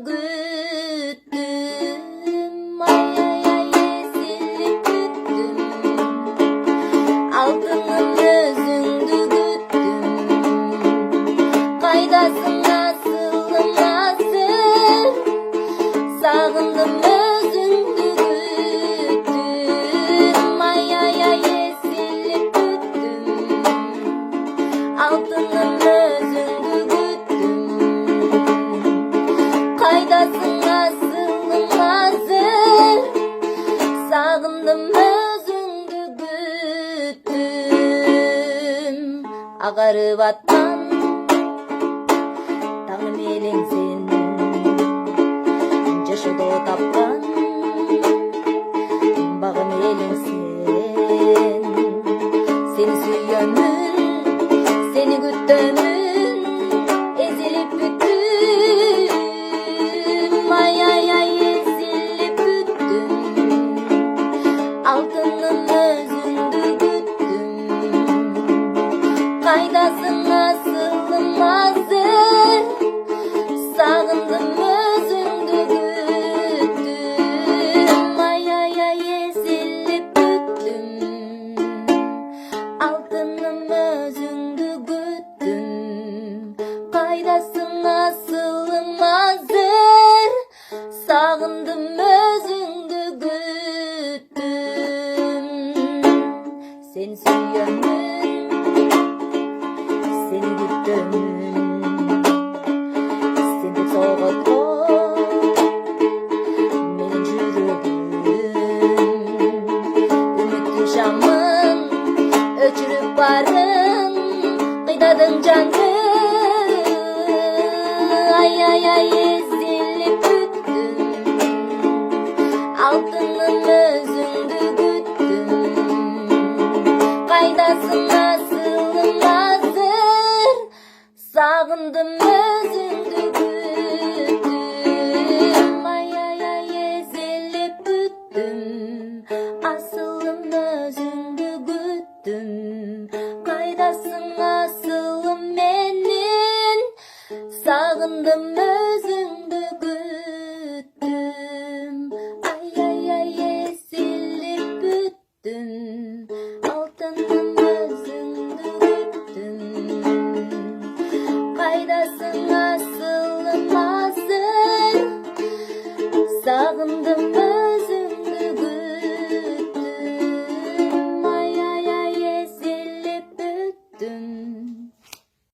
güttüm. Ay ay ay ezilip güttüm. Altının özündü güttüm. Kaydasın nasıl nasıl, sağındım özündü güttüm. Ay ay ay ezilip güttüm. Altının özündü güttüm. Kaydasın nasıl nasıl, sağındım özündü güttüm. Ağarıp attan tağım elengsen, жашоодо тапкан багым элеңсен. Сени сүйөмүн, сени күтөмүн, эзилип бүттүм. Ай ай ай эзилип бүттүм. Алтындын өзүндү күттүм. Кайдасың асылым азыр, сагындым өзүңдү күттүм. Ay ay ay ezilip büttüm. Altınım özündü güttüm. Kaydasın asılım hazır, sağındım özündü güttüm. Seni suyömün, seni güttümün, seni soğutun menin жүрөгүм. Үмүттүн шамын өчүрүп барын кыйдадың жанды. Ay ay ay ezilip büttüm. Altının özündü güttüm. Kaydasın nasılım hazır, sağındım özündü güttüm. Ay ay ay ezilip büttüm. Asılım özündü güttüm. Kaydasın asılım menin, sağındım özündü güttüm. Ay ay ay ezilip büttüm. Altınım özündü güttüm. Kaydasın asılım hazır, sağındım